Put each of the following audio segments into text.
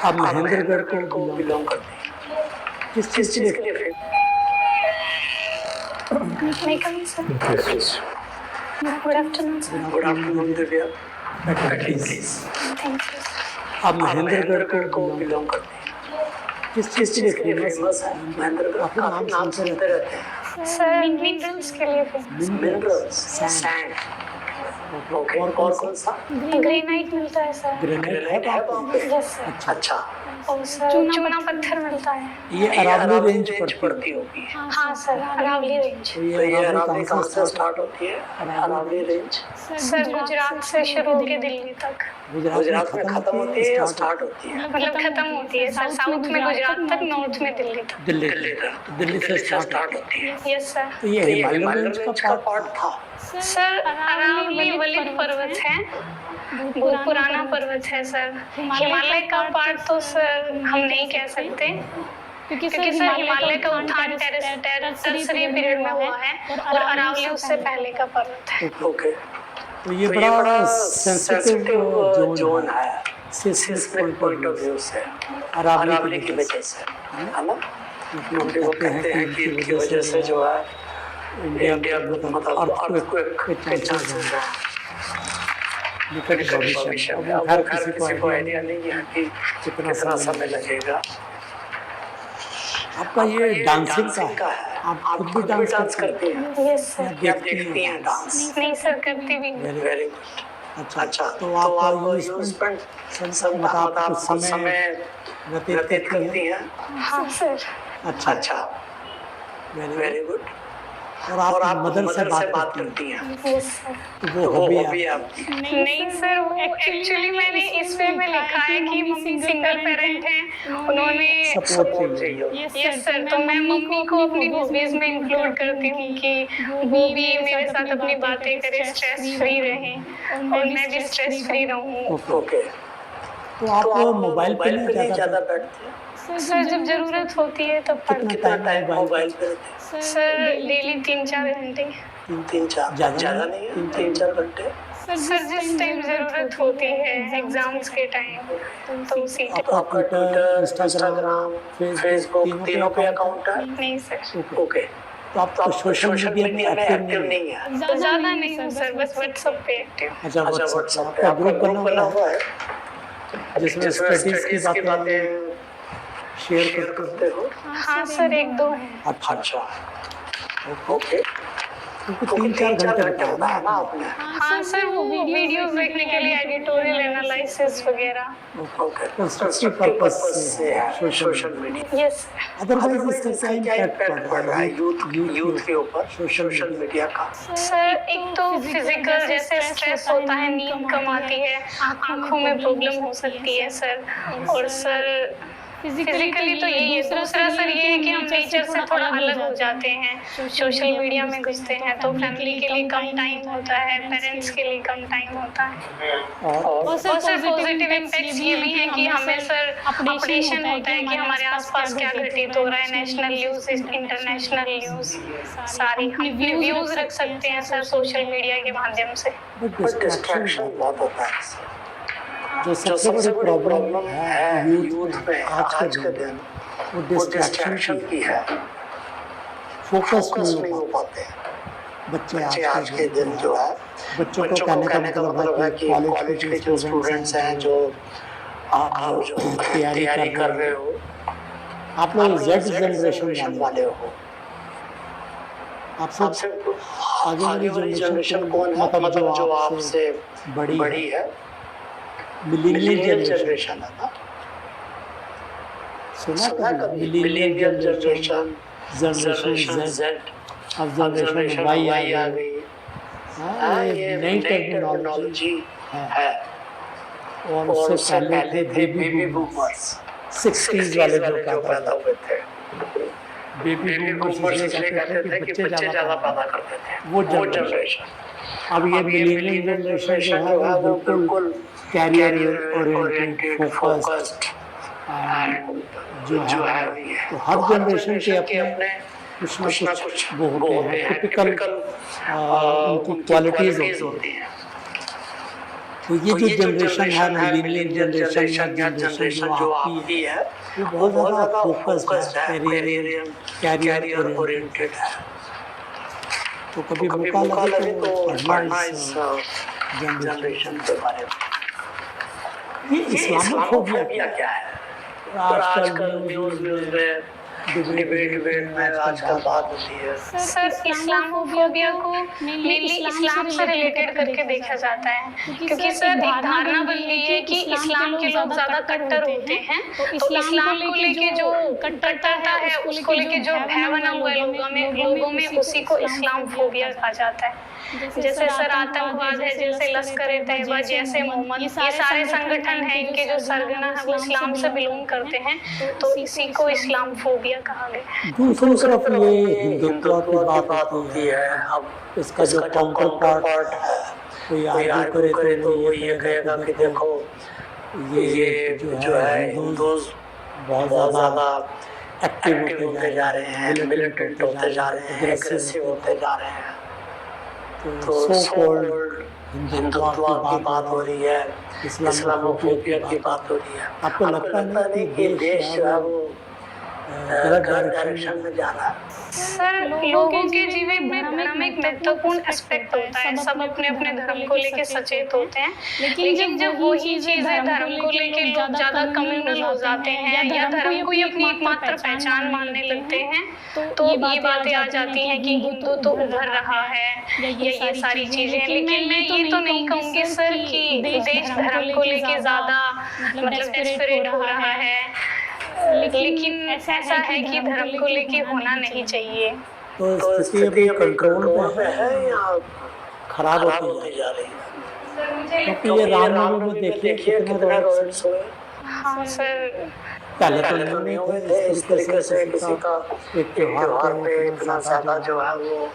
आप महेंद्रगढ़ को बिलोंग करते हैं। किस चीज़ के लिए? Good afternoon, sir. Good afternoon Divya. Please आप महेंद्रगढ़ को बिलोंग करते हैं। किस चीज़ के लिए फेमस है महेंद्रगढ़? आपका नाम सुनते रहते हैं। सर मिनरल्स के लिए फेमस। Minerals, sand. ओके, और कौन सा? ग्रेनाइट मिलता है सर। ग्रेनाइट है वहाँ पे? Yes sir. अच्छा, और सर चूना पत्थर मिलता है। ये अरावली रेंज पड़ती होगी। हाँ सर, अरावली रेंज। तो ये अरावली कहाँ से स्टार्ट होती है? अरावली रेंज सर गुजरात से शुरू होके दिल्ली तक। गुजरात में खत्म होती है या स्टार्ट होती है? मतलब खत्म होती है सर, साउथ में गुजरात तक, नॉर्थ में दिल्ली तक। दिल्ली से स्टार्ट होती है। Yes sir. तो ये हिमालयन रेंज का पार्ट था। सर अरावली वलित पर्वत है, बहुत पुराना पर्वत है सर। हिमालय का पार्ट तो सर हम नहीं कह सकते, क्योंकि सर हिमालय का उत्थान टर्सरी पीरियड में हुआ है और अरावली उससे पहले का पर्वत है। ओके, तो ये बड़ा सेंसिटिव जोन है सिस्मिक पॉइंट ऑफ व्यू से, अरावली की वजह से, है ना? क्योंकि वो कहते हैं कि इनकी वजह से जो है इंडिया मतलब अर्थक्वेक के चांसेस हैं निकट भविष्य में। अब हर किसी को आइडिया नहीं है कि कितना समय लगेगा। आपका ये डांसिंग का है, आप खुद भी डांस करती हैं? Yes sir. या देखती हैं डांस? नहीं सर, करती भी नहीं। Very good. अच्छा, तो आप यू स्पेंड कुछ समय व्यतीत करती हैं? हाँ सर। अच्छा, वेरी गुड। और आप मदर से बात करती हैं? Yes sir. तो वो हॉबी है आपकी? नहीं सर, वो एक्चुअली मैंने इसमें में लिखा है कि मम्मी सिंगल पेरेंट हैं, उन्होंने सपोर्ट चाहिए। यस सर, तो मैं मम्मी को अपनी हॉबीज में इंक्लूड करती हूँ कि वो भी मेरे साथ अपनी बातें करें, स्ट्रेस फ्री रहें और मैं भी स्ट्रेस फ्री रहूँ। ओके, तो आप मोबाइल पे नहीं ज़्यादा बैठते हैं? सर जब जरूरत होती है तब कितना टाइम मोबाइल पे? सर डेली 3-4 घंटे। 3-4 ज़्यादा नहीं है? 3-4 घंटे सर जिस टाइम जरूरत होती है, एग्जाम्स के टाइम, तो उसी टाइम। आपका ट्विटर, इंस्टाग्राम, फेसबुक तीनों पे अकाउंट है? नहीं सर। ओके, तो आप सोशल मीडिया में एक्टिव नहीं है? ज़्यादा नहीं हूँ सर, बस व्हाट्सएप पे एक्टिव। अच्छा, व्हाट्सएप पे आपका ग्रुप बना हुआ है जिसमें स्टडीज की बातें शेयर करते हो? हाँ सर, 1-2 है। अच्छा, ओके, क्योंकि 3-4 घंटे बताया ना आपने। हाँ सर, वो वीडियोस देखने के लिए एडिटोरियल एनालिसिस वगैरह। ओके, कंस्ट्रक्टिव पर्पस से है सोशल मीडिया। यस। अदरवाइज इसका क्या इम्पैक्ट पड़ रहा है यूथ के ऊपर सोशल मीडिया का? सर एक तो फिजिकल जैसे स्ट्रेस होता है, नींद कम आती है, आँखों में प्रॉब्लम हो सकती है सर, और सर फिजिकली तो यही है। दूसरा सर ये है कि हम नेचर से थोड़ा अलग हो जाते हैं, सोशल मीडिया में घुसते हैं तो फैमिली के लिए कम टाइम होता है, पेरेंट्स के लिए कम टाइम होता है। और सर पॉजिटिव इम्पैक्ट्स ये भी हैं कि हमें सर अपडेशन होता है कि हमारे आसपास क्या घटित हो रहा है, नेशनल न्यूज़, इंटरनेशनल न्यूज़, सारी हम व्यूज़ रख सकते हैं सर सोशल मीडिया के माध्यम से। डिस्ट्रैक्शन बहुत होता है जो सबसे बड़ी प्रॉब्लम है यूथ में आज के दिन, वो डिस्ट्रैक्शन की है। फोकस नहीं हो पाते बच्चे आज के दिन जो है। बच्चों को कहने का मतलब है कि कॉलेज के जो स्टूडेंट्स हैं, जो आप जो तैयारी कर रहे हो, आप लोग जेड जनरेशन वाले हो। आपसे आगे वाली जनरेशन कौन है? मतलब जो आपसे बड़ी है, मिलेनियल जनरेशन है ना? सुना कभी? मिलेनियल जनरेशन जेड, अब जनरेशन वाई आ गई। हाँ, ये नई टेक्नोलॉजी है। और उससे पहले थे बेबी बूमर्स, 60s वाले जो पैदा हुए थे। बेबी बूमर्स इसलिए कहते थे कि बच्चे ज़्यादा पैदा करते थे, वो जनरेशन। अब ये मिलेनियल जनरेशन जो है वो बिल्कुल कैरियर ओरिएंटेड, फोकस्ड जो है। तो हर जनरेशन के अपने कुछ ना कुछ वो होते हैं, टिपिकल उनकी क्वालिटीज होती हैं। तो ये जो जनरेशन है, मिलेनियल जनरेशन या जनरेशन जो आपकी है, वो बहुत ज़्यादा फोकस्ड है, कैरियर ओरिएंटेड है। तो कभी मौका लगे तो पढ़ना इस जनरेशन के बारे में। ये इस्लामोफोबिया क्या है? आजकल न्यूज़ में डिबेट में आजकल बात होती है। सर इस्लामोफोबिया को मेनली इस्लाम से रिलेटेड करके देखा जाता है, क्योंकि सर एक धारणा बन गई है कि इस्लाम के लोग ज्यादा कट्टर होते हैं, तो इस्लाम को लेके जो कट्टरता है, उसको लेके जो भय बना हुआ है लोगों में उसी को इस्लामोफोबिया कहा जाता है। जैसे सर आतंकवाद है, जैसे लश्कर-ए-तैयबा, जैसे मोहम्मद, ये सारे संगठन हैं, इनके जो सरगना है वो इस्लाम से बिलोंग करते हैं, तो इसी को इस्लामोफोबिया कहा गया। दूसरी तरफ ये हिंदुत्व की बात होती है। अब इसका जो काउंटर पार्ट है, कोई आर्ग्यू करे तो वो ये कहेगा कि देखो ये जो है हिंदूज बहुत ज़्यादा एक्टिव होते जा रहे हैं, मिलिटेंट होते जा रहे हैं, एग्रेसिव होते जा रहे हैं। तो सो कॉल्ड हिंदुत्व की बात हो रही है, इस्लामोफोबिया की बात हो रही है। आपको लगता नहीं कि देश जो है वो गलत डायरेक्शन में जा रहा है? सर लोगों के जीवन में धर्म एक महत्वपूर्ण एस्पेक्ट होता है। सब अपने अपने धर्म को लेके सचेत होते हैं, लेकिन जब वही चीजें धर्म को लेके लोग ज्यादा कम्युनल हो जाते हैं या धर्म को ही अपनी एकमात्र पहचान मानने लगते हैं, तो ये बातें आ जाती हैं कि हिंदू तो उभर रहा है या ये सारी चीजें। लेकिन मैं ये तो नहीं कहूँगी सर कि देश धर्म को लेके ज्यादा मतलब डेस्परेट हो रहा है, लेकिन ऐसा है कि धर्म को लेके होना नहीं चाहिए। तो स्थिति अभी कंट्रोल में है या खराब होती जा रही है? क्योंकि ये रामनवमी में देखिए कितने रॉयट्स हुए। हाँ सर, पहले तो नहीं हुए थे इस तरीके से किसी का एक त्योहार पे इतना ज़्यादा जो है वो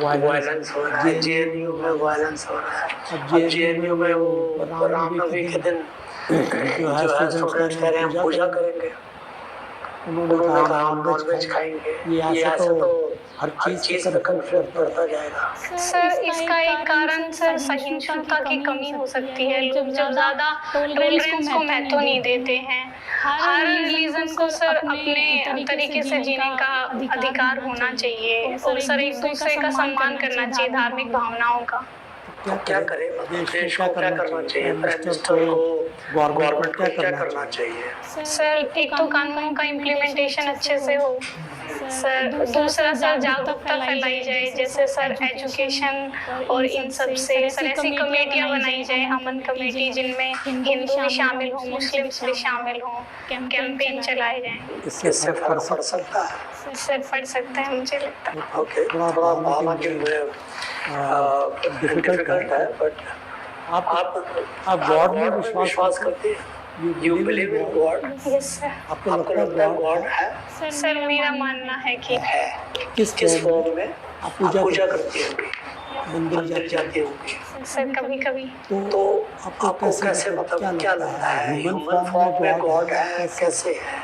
वायलेंस हो रहा है। जेएनयू में वायलेंस हो रहा है। अब जेएनयू में वो रामनवमी के दिन जो है स्टूडेंट्स कह रहे हैं पूजा करेंगे, उन्होंने कहा नॉनवेज खाएंगे। ये ऐसा तो हर चीज़ का कंफ्लिक्ट बढ़ता जाएगा। सर इसका एक कारण सर सहिष्णुता की कमी हो सकती है। लोग जब ज़्यादा टॉलरेंस को महत्व नहीं देते हैं। हर रिलीजन को सर अपने तरीके से जीने का अधिकार होना चाहिए और सर एक दूसरे का सम्मान करना चाहिए, धार्मिक भावनाओं का। तो क्या करे देश को, क्या करना चाहिए, प्राइम मिनिस्टर को, गवर्नमेंट को क्या करना चाहिए? सर एक तो कानूनों का इम्प्लीमेंटेशन अच्छे से हो सर, दूसरा सर जागरूकता फैलाई जाए, जैसे सर एजुकेशन और इन सब से सर ऐसी कमेटियां बनाई जाए, अमन कमेटी, जिनमें हिंदू भी शामिल हो, मुस्लिम्स भी शामिल हो, कैंपेन चलाए जाए। इससे फर्क पड़ सकता है, इससे पड़ सकता है मुझे लगता है। ओके, थोड़ा हालांकि डिफिकल्ट है, बट आप गॉड में विश्वास करते हैं? You believe in God? Yes sir. आपको लगता है गॉड है? सर मेरा मानना है कि है। किस फॉर्म में आप पूजा करते होंगे, मंदिर जाते होंगे? सर कभी कभी। तो आपको कैसे मतलब क्या लगता है ह्यूमन फॉर्म में गॉड है, कैसे है?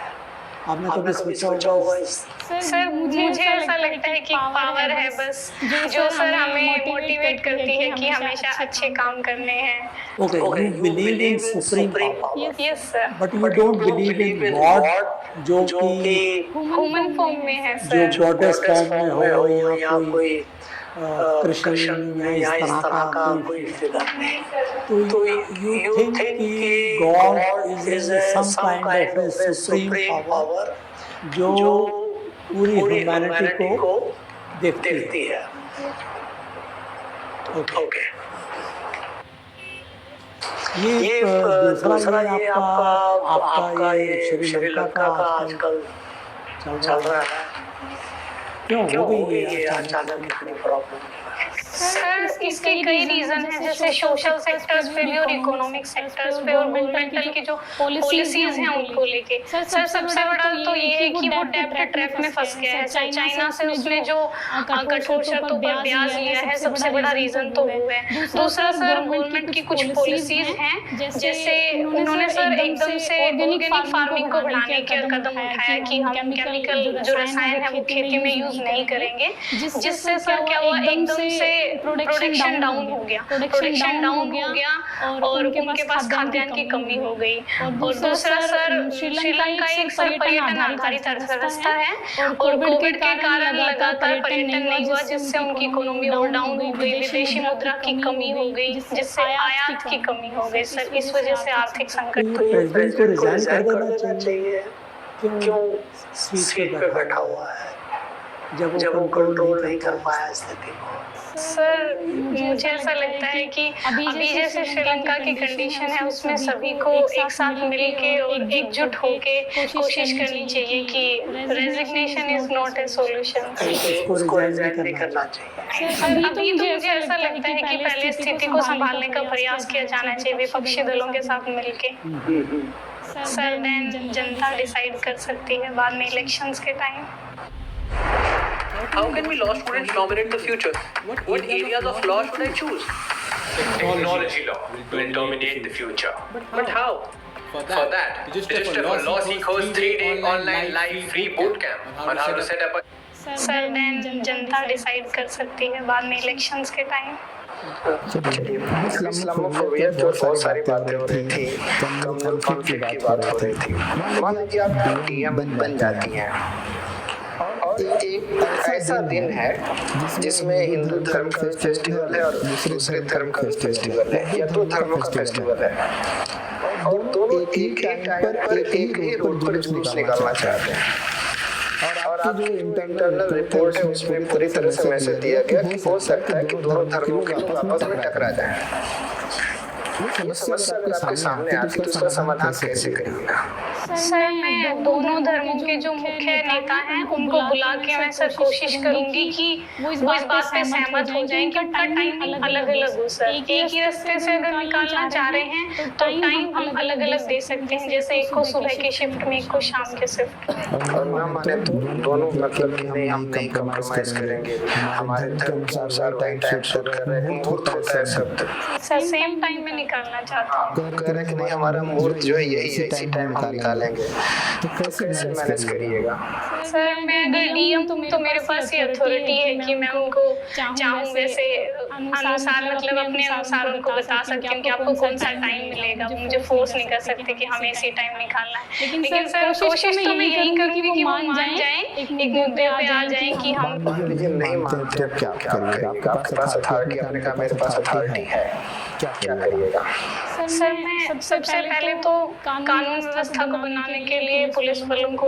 आपने कभी सोचा होगा इस? सर मुझे ऐसा लगता है कि पावर है बस, जो सर हमें मोटिवेट करती है कि हमेशा अच्छे काम करने हैं। Okay, you believe in supreme power, yes sir, but you don't believe in God, जो कि ह्यूमन फॉर्म में है सर, जो गॉडेस फॉर्म में हो या कोई कृष्ण या इस तरह का कोई फिगर नहीं। तो you think कि God is some kind of a supreme power जो पूरी ह्यूमैनिटी को देखती है। ओके, ये दूसरा ये आपका ये श्रीलंका का आजकल चल रहा है, क्यों हो गई ये अचानक इतनी प्रॉब्लम? सर इसके कई रीजन हैं, जैसे सोशल सेक्टर्स पे भी और इकोनॉमिक सेक्टर्स पे और गवर्नमेंटल की जो पॉलिसीज हैं उनको लेके। सर सबसे बड़ा तो ये है कि वो डेब्ट ट्रैप में फंस गया है। चाइना से उसने जो कठोर शर्तों पर ब्याज लिया है, सबसे बड़ा रीजन तो वो है। दूसरा सर गवर्नमेंट की कुछ पॉलिसीज हैं, जैसे उन्होंने सर एकदम से ऑर्गेनिक फार्मिंग को बढ़ाने का कदम उठाया कि हम केमिकल जो रसायन है वो खेती में यूज नहीं करेंगे, जिससे सर क्या हुआ एकदम से प्रोडक्शन डाउन हो गया, और उनके पास खाद्यान्न की कमी हो गई। और दूसरा सर, श्रीलंका एक सर पर्यटन आधारित अर्थव्यवस्था है, और कोविड के कारण लगातार पर्यटन नहीं हुआ, जिससे उनकी इकोनॉमी और डाउन हो गई, विदेशी मुद्रा की कमी हो गई, जिससे आयात की कमी हो गई सर। इस वजह से आर्थिक संकट। प्रेसिडेंट को रिजाइन कर देना चाहिए। क्यों सीट पे बैठा हुआ है जब वो कंट्रोल नहीं कर पाया स्थिति को? सर मुझे ऐसा लगता है कि अभी जैसे श्रीलंका की कंडीशन है, उसमें सभी को एक साथ मिलके और एकजुट होके कोशिश करनी चाहिए कि resignation is not a solution. उसको रिजाइन नहीं करना चाहिए। अभी तो मुझे ऐसा लगता है कि पहले स्थिति को संभालने का प्रयास किया जाना चाहिए विपक्षी दलों के साथ मिलके। सर देन जनता डिसाइड कर सकती है बाद में इलेक्शंस के time. How can we law students dominate the future? What areas of law should I choose? Technology law will dominate the future. But how? For that, register for Law Seekers 3-day online live free bootcamp on how to set up a... sir then जनता decide कर सकती है बाद में elections के time. Islamophobia तो बहुत सारी बातें हो रही थी, कम्युनल कॉन्फ्लिक्ट की बात हो रही थी। मान लीजिए आप डीएम बन जाती हैं और एक ऐसा दिन है जिसमें हिंदू धर्म का फेस्टिवल है और दूसरे धर्म का फेस्टिवल है, या दो धर्मों का फेस्टिवल है, और दोनों एक टाइम पर एक ही रोड पर जुलूस निकालना चाहते हैं। और आपकी जो इंटरनल रिपोर्ट है उसमें पूरी तरह से मैसेज दिया गया कि हो सकता है कि दोनों धर्मों के लोग आपस में टकरा जाएं। ये समस्या अगर आपके सामने आती तो उसका समाधान कैसे करिएगा? सर मैं दोनों धर्मों के जो मुख्य नेता हैं उनको बुला के मैं सर कोशिश करूंगी कि वो इस बात पे सहमत हो जाएं कि उनका टाइमिंग अलग अलग हो सर। एक ही रास्ते से अगर निकालना चाह रहे हैं तो टाइम हम अलग अलग दे सकते हैं, जैसे एक को सुबह की शिफ्ट में, एक को शाम के शिफ्ट। और ना माने तो दोनों मतलब कि नहीं, हम नहीं कॉम्प्रोमाइज करेंगे, हमारे धर्म के अनुसार वही टाइम शूट कर रहे हैं, मुहूर्त होता है शब्द सर सेम टाइम में निकालना चाहता हूँ। कह रहे हैं कि नहीं हमारा मुहूर्त जो है यही है, इसी टाइम हम निकालेंगे, तो कैसे मैनेज करिएगा? सर मैं अगर डीएम तो मेरे पास ये अथॉरिटी है कि मैं उनको चाहूँ वैसे अनुसार मतलब अपने अनुसार उनको बता सकती हूँ कि आपको कौन सा टाइम मिलेगा। मुझे फोर्स नहीं कर सकते कि हमें इसी टाइम निकालना है। लेकिन सर कोशिश तो मैं यही करूँगी कि वो मान जाएं, एक मुद्दे पे आ जाएं कि हम नहीं मानते हैं, क्या करिएगा? आपके पास अथॉरिटी, आपने कहा मेरे पास अथॉरिटी है, क्या करिएगा? सर मैं सबसे पहले तो कानून व्यवस्था को बनाने के लिए पुलिस बलों को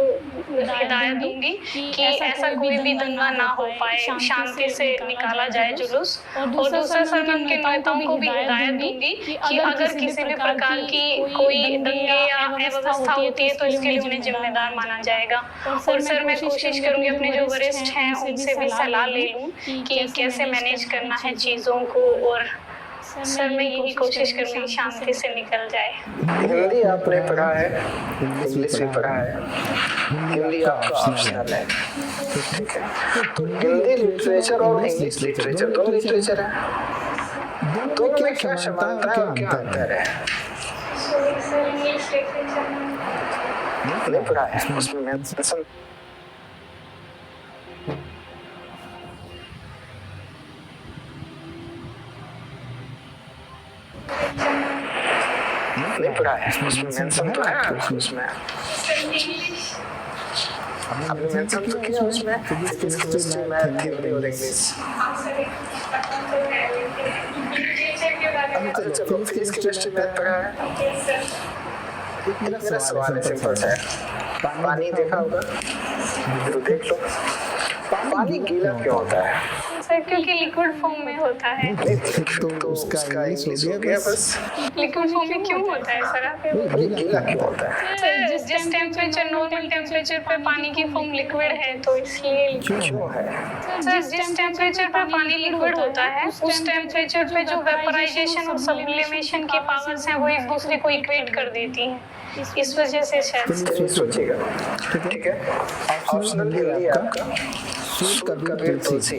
हिदायत दूंगी कि ऐसा कोई भी दंगा ना हो पाए, शांति से निकाला जाए जुलूस। और दूसरा सर मैं उनके नेताओं को भी हिदायत दूंगी कि अगर किसी भी प्रकार की कोई दंगे या अव्यवस्था होती है तो इसके लिए उन्हें जिम्मेदार माना जाएगा। और सर मैं कोशिश करूंगी अपने जो वरिष्ठ हैं उनसे भी सलाह ले लूँ कि कैसे मैनेज करना है चीज़ों को, और सर मैं यही कोशिश करूंगी शांति से निकल जाए। हिंदी आपने पढ़ा है, इंग्लिश भी पढ़ा है, हिंदी आपका ऑप्शनल है, ठीक है? तो हिंदी लिटरेचर और इंग्लिश लिटरेचर दोनों लिटरेचर है, दोनों में क्या समानता है और क्या अंतर है? सर इंग्लिश लिटरेचर नहीं पढ़ा है, उसमें मैं नहीं पढ़ा है, उसमें मेंशन तो है, उसमें आपने मेंशन तो किया उसमें फिजिक्स, केमिस्ट्री, मैथ, हिंदी और इंग्लिश। चलो फिजिक्स, केमिस्ट्री, मैथ पढ़ा है। मेरा सवाल है सिंपल सा, पानी देखा होगा तो देख लो, पानी गीला क्यों होता है? सर क्योंकि लिक्विड फॉर्म में होता है। तो उसका इंग्लिश हो गया बस। लिक्विड फॉर्म में क्यों होता है सर? आप गीला क्यों होता है? सर जिस टेम्परेचर नॉर्मल टेम्परेचर पे पानी की फॉर्म लिक्विड है तो इसलिए क्यों है? सर जिस टेम्परेचर पर पानी लिक्विड होता है उस टेम्परेचर पे जो वेपराइजेशन और सब्लिमेशन की पावर्स हैं वो एक दूसरे को इक्वेट कर देती हैं, इस वजह से शायद। सोचिएगा, ठीक है? ऑप्शनल हिंदी आपका सूद, कबीर, तुलसी,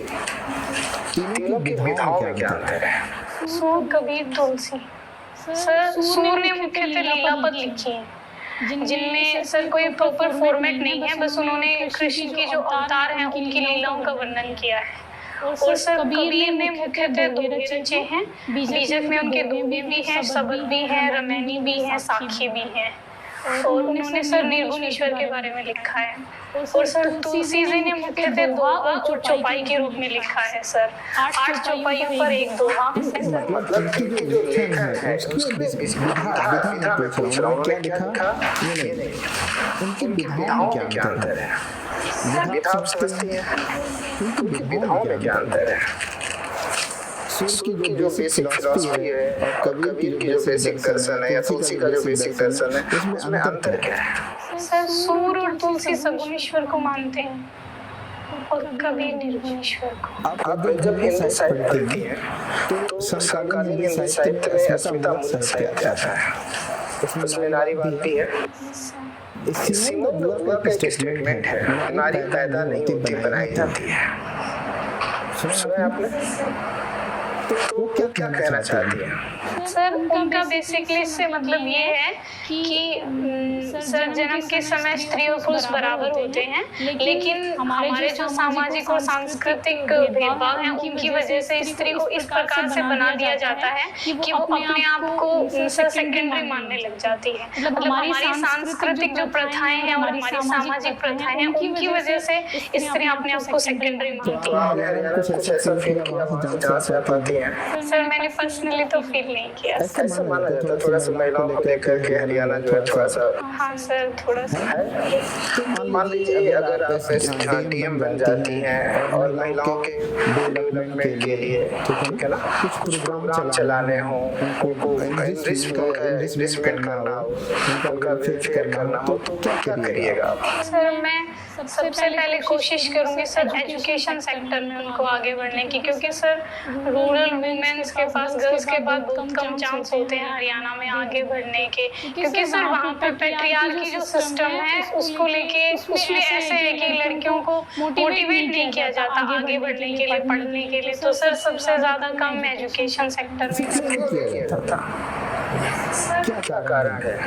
तीनों की विधाओं में क्या अंतर है? सूद, कबीर, तुलसी। सर सूर ने मुख्यतः लीला पद लिखी है जिनमें सर कोई प्रॉपर फॉर्मेट नहीं है, बस उन्होंने कृष्ण की जो अवतार हैं उनकी लीलाओं का वर्णन किया है। और सर कबीर में मुख्यतः दोहे रचे हैं। बीजक में उनके दोहे भी हैं, शब्द भी हैं, रमैनी भी हैं, साखी भी हैं। और उन्होंने सर निर्गुण ईश्वर के बारे में लिखा है। और सर तुलसी जी ने मुख्यतः दोहा और चौपाई के रूप में लिखा है सर। 8 चौपाइयों पर एक दोहा है सर। मतलब इनकी जो लेखन है उसकी विधा में पूछ रहा हूँ, उन्होंने क्या लिखा ये नहीं, उनकी विधाओं में क्या अंतर है? विधा आप समझती हैं, उनकी विधाओं में क्या अंतर है? सूर की जो बेसिक फिलॉसफी है और कबीर की जो बेसिक दर्शन है या तुलसी का जो बेसिक दर्शन है, उसमें अंतर क्या है? सर सूर और तुलसी सगुण ईश्वर को मानते हैं और कबीर निर्गुण ईश्वर को। आप जब हिंदी साहित्य पढ़ती हैं तो समकालीन हिंदी साहित्य में अस्मिता मूलक साहित्य आता है, उसमें नारीवाद भी है। सिमोन de Beauvoir का एक स्टेटमेंट है, नारी पैदा नहीं होती बनाई जाती है। सुना आपने? तो क्या कहना चाहती है? सर उनका बेसिकली इससे मतलब ये है कि सर जन्म के समय स्त्री और पुरुष बराबर होते हैं, लेकिन हमारे जो सामाजिक और सांस्कृतिक भेदभाव हैं उनकी वजह से स्त्री को इस प्रकार से बना दिया जाता है कि वो अपने आप को सर सेकेंडरी मानने लग जाती है। मतलब हमारी सांस्कृतिक जो प्रथाएं हैं और हमारी सामाजिक प्रथाएं हैं उनकी वजह से स्त्री अपने आप को सेकेंडरी मानती है। कुछ ऐसा फील किया जहाँ से आप आती हैं? सर मैंने पर्सनली तो फील नहीं किया। ऐसा माना जाता है थोड़ा सा महिलाओं को लेकर के हरियाणा जो है थोड़ा सा। हाँ सर थोड़ा सा। मान लीजिए अगर आप डीएम बन जाती हैं और महिलाओं के डेवलपमेंट के लिए ठीक है ना कुछ प्रोग्राम चलाने हों, उनको इन्वेस्टमेंट करना हो, उनका वेलफेयर करना हो, तो क्या करिएगा आप? सर मैं सबसे पहले कोशिश करूंगी सर एजुकेशन सेक्टर में उनको आगे बढ़ने की, क्योंकि सर रूरल वुमेन्स के पास गर्ल्स के बाद बहुत कम चांस होते हैं हरियाणा में आगे बढ़ने के, क्योंकि सर वहाँ पे पैट्रियार्की जो सिस्टम है उसको लेके उसमें ऐसे है कि लड़कियों को मोटिवेट नहीं किया जाता आगे बढ़ने के लिए, पढ़ने के लिए। तो सर सबसे ज्यादा कम एजुकेशन सेक्टर में। क्या कारण है?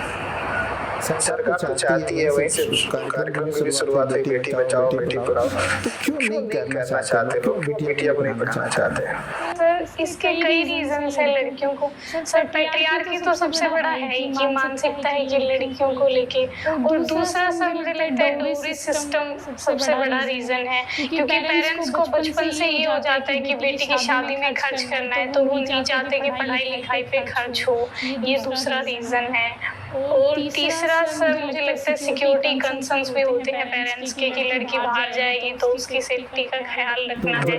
सरकार तो चाहती है वहीं से कार्यक्रम की शुरुआत हुई बेटी बचाओ बेटी पढ़ाओ, तो क्यों नहीं करना चाहते लोग, बेटियां को नहीं पढ़ाना चाहते हैं? सर इसके कई रीजंस है लड़कियों को। सर पैट्रियार्की तो सबसे बड़ा है ही कि मानसिकता है कि लड़कियों को लेके, और दूसरा सर मुझे लगता है डोगरी सिस्टम सबसे बड़ा रीजन है, क्योंकि पेरेंट्स को बचपन से ये हो जाता है कि बेटी की शादी में खर्च करना है तो वो नहीं चाहते कि पढ़ाई लिखाई पे खर्च हो। ये दूसरा रीजन है। और तीसरा सर मुझे लगता है सिक्योरिटी कंसर्न्स भी होते हैं पेरेंट्स के कि लड़की बाहर जाएगी तो उसकी सेफ्टी का ख्याल रखना है।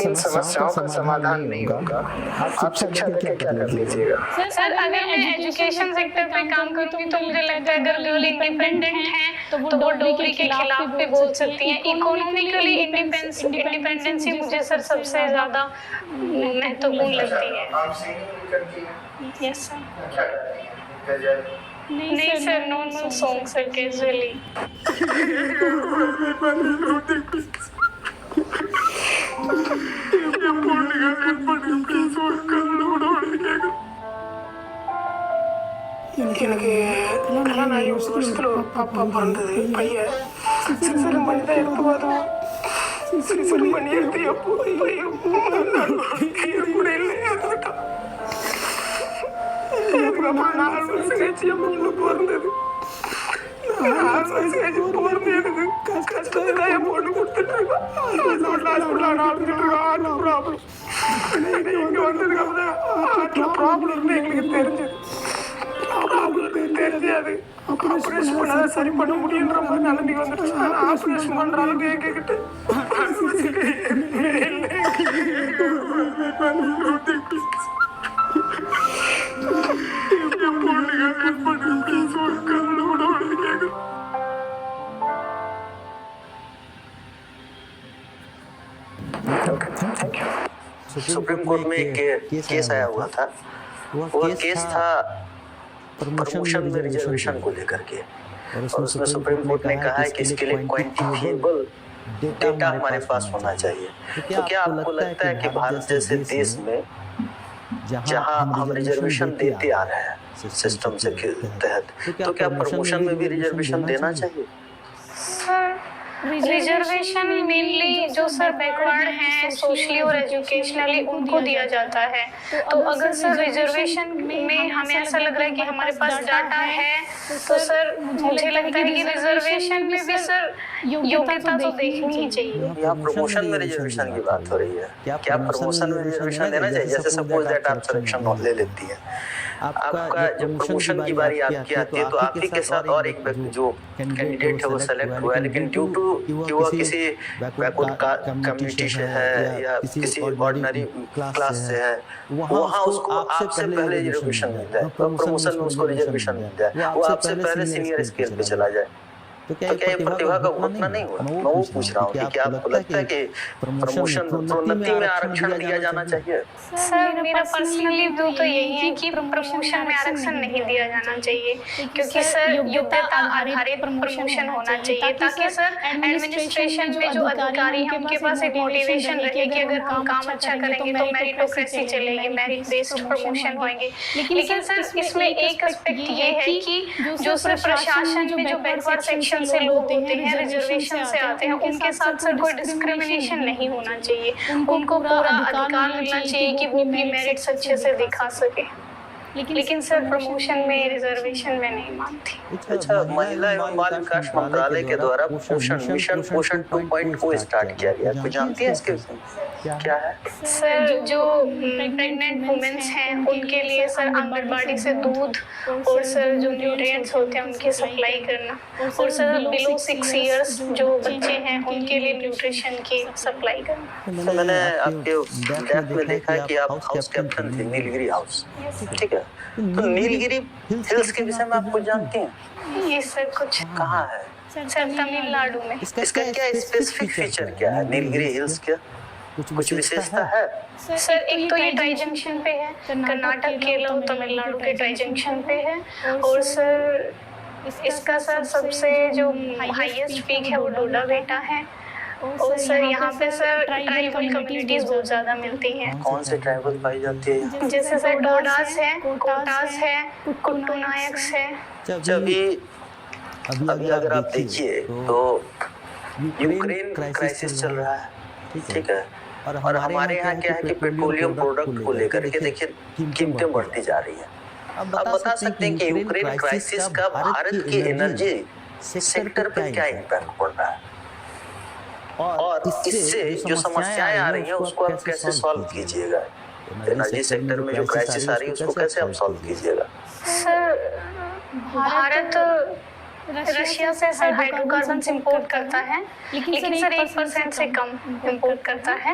इन समस्याओं का समाधान नहीं होगा, आप शिक्षा देके क्या कर लीजिएगा? सर अगर मैं एजुकेशन सेक्टर पे काम करूंगी तो मुझे लगता है अगर गर्ल इंडिपेंडेंट हैं तो वो डोगरी के खिलाफ भी बोल सकती हैं। इकोनॉमिकली इंडिपेंडेंसी मुझे सर सबसे ज्यादा महत्वपूर्ण लगती है। Yes sir. नहीं sir normal song sir casually. எனக்கு கல்யாணம் ஆகி 1 வருஷத்துல ஒரு பாப்பா பிறந்தது பையன் சிசேரியன் பண்ணி தான் எடுத்து பார்த்தோம். சிசேரியன் பண்ணி எடுத்து எப்போ பையன் கூட இல்லை எடுத்துக்கிட்டான். அதுக்கப்புறம் 4 வருஷம் கழிச்சு என் பொண்ணு பிறந்தது. 4 வருஷம் கழிச்சு பிறந்து எனக்கு கஷ்டத்துல என் பொண்ணு கொடுத்துட்டு இருக்கா. ப்ராப்ளம் இங்கே வந்ததுக்கு அப்புறம் ப்ராப்ளம்னு எங்களுக்கு தெரிஞ்சது. தெரியாது ஆப்ரேஷன் பண்ணாதான் சரி பண்ண முடியுன்ற மாதிரி நிலைமைக்கு வந்துடுச்சு. ஆப்ரேஷன் பண்ற அளவுக்கு எங்ககிட்ட सुप्रीम कोर्ट में एक केस आया हुआ था। वो केस था प्रमोशन में रिजर्वेशन को लेकर के, और उसमें सुप्रीम कोर्ट ने कहा है कि इसके लिए क्वांटिफिएबल डेटा हमारे पास होना चाहिए। तो क्या आपको लगता है कि भारत जैसे देश में जहां हम रिजर्वेशन देते आ रहे हैं सिस्टम से के तहत, तो क्या प्रमोशन में भी रिजर्वेशन देना चाहिए? सर रिजर्वेशन मेनली जो सर बैकवर्ड हैं सोशली और एजुकेशनली उनको दिया जाता है। तो अगर सर रिजर्वेशन में हमें ऐसा लग रहा है कि हमारे पास डाटा है तो सर मुझे लगता है कि रिजर्वेशन में भी सर योग्यता तो देखनी ही चाहिए। यहाँ प्रमोशन में रिजर्वेशन की बात हो रही है, क्या प्रमोशन में रिजर्वेशन देना चाहिए? जैसे सपोज दैट आप सिलेक्शन नॉन ले लेती है, आपका जब प्रमोशन की बारी आपकी आती है तो आप ही के साथ और एक व्यक्ति जो कैंडिडेट है वो सेलेक्ट हुआ है, लेकिन ड्यू टू कि वह किसी बैकवर्ड कम्युनिटी से है या किसी ऑर्डिनरी क्लास से है, वहाँ उसको आपसे पहले रिजर्वेशन मिल जाए, प्रमोशन में उसको रिजर्वेशन मिल जाए, वो आपसे पहले सीनियर स्केल पे चला जाए। तो क्या ये प्रतिभा का उतना नहीं हुआ? मैं वो पूछ रहा हूँ कि क्या आपको लगता है कि प्रमोशन प्रोन्नति में आरक्षण दिया जाना चाहिए? सर मेरा पर्सनली व्यू तो यही है कि प्रमोशन में आरक्षण नहीं दिया जाना चाहिए, क्योंकि सर योग्यता आधारित प्रमोशन होना चाहिए ताकि सर एडमिनिस्ट्रेशन में जो अधिकारी हैं उनके पास एक मोटिवेशन रहे कि अगर हम काम अच्छा करेंगे तो मेरिटोक्रेसी चलेगी, मेरिट बेस्ड प्रमोशन होंगे। लेकिन सर इसमें एक एस्पेक्ट ये है कि जो सर प्रशासन में जो बैकवर्ड सेक्शन से लोग होते हैं, रिजर्वेशन से आते हैं, उनके साथ सर कोई डिस्क्रिमिनेशन नहीं होना चाहिए, उनको पूरा अधिकार मिलना चाहिए कि वो भी मेरिट्स अच्छे से दिखा सके। लेकिन सर प्रमोशन में रिजर्वेशन में नहीं मानती। अच्छा, महिला एवं बाल विकास मंत्रालय के द्वारा पोषण मिशन पोषण 2.0 स्टार्ट किया गया, कुछ जानती है इसके विषय में? क्या है सर? जो प्रेग्नेंट वुमेन्स हैं उनके लिए सर आंगनबाड़ी से दूध और सर जो न्यूट्रिएंट्स होते हैं उनकी सप्लाई करना, और सर बिलो 6 इयर्स जो बच्चे हैं उनके लिए न्यूट्रिशन की सप्लाई करना। तो मैंने आपके डेस्क में देखा कि आप हाउस कैप्टन थे नीलगिरी हाउस, ठीक है? तो नीलगिरी हिल्स के विषय में आप कुछ जानते हैं? ये सर कुछ कहाँ है? सर तमिलनाडु में। इसका क्या स्पेसिफिक फीचर क्या है? नीलगिरी हिल्स क्या कुछ विशेषता है? सर एक तो ये ट्राई जंक्शन पे है, कर्नाटक केरला और तमिलनाडु के ट्राई जंक्शन पे है, और सर इसका सर सबसे जो हाईएस्ट पीक है वो डोडा बेटा है, और सर यहाँ पे सर ट्राइबल कम्युनिटीज बहुत ज्यादा मिलती हैं। कौन से ट्राइबल पाई जाती है? जैसे सर डोडास है, कोटास है, कुट्टू नायक्स है। अभी अगर आप देखिए तो यूक्रेन क्राइसिस चल रहा है, ठीक है? और हमारे यहाँ क्या है कि पेट्रोलियम प्रोडक्ट को लेकर के देखिए कीमतें बढ़ती जा रही है। अब बता सकते हैं कि यूक्रेन क्राइसिस का भारत की एनर्जी सेक्टर पर क्या इम्पैक्ट पड़ रहा है, और इससे जो समस्याएं आ रही हैं उसको आप कैसे सॉल्व कीजिएगा? एनर्जी सेक्टर में जो क्राइसिस आ रही है उसको कैसे आप सॉल्व कीजिएगा? सर भारत रशिया से सर हाइड्रोकार्बन्स इंपोर्ट करता है, लेकिन सर 1% से कम इंपोर्ट करता है।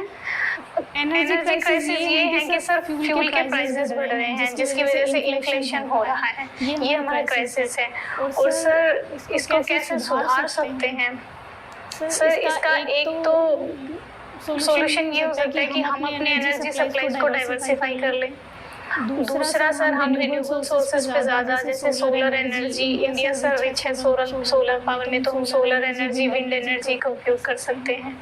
एनर्जी क्राइसिस ये है कि सर फ्यूल के प्राइसेस बढ़ रहे हैं जिसकी वजह से इन्फ्लेशन हो रहा है, ये हमारा क्राइसिस है। और सर इसको कैसे सुधार सकते हैं? सर इसका एक तो सॉल्यूशन ये हो सकता है कि हम अपने एनर्जी सप्लाईज को डाइवर्सिफाई कर लें। दूसरा सर हम रिन्यूएबल सोर्सेज पे ज़्यादा, जैसे solar energy, India sir rich है सोलर पावर में, तो हम सोलर एनर्जी, विंड एनर्जी का उपयोग कर सकते हैं।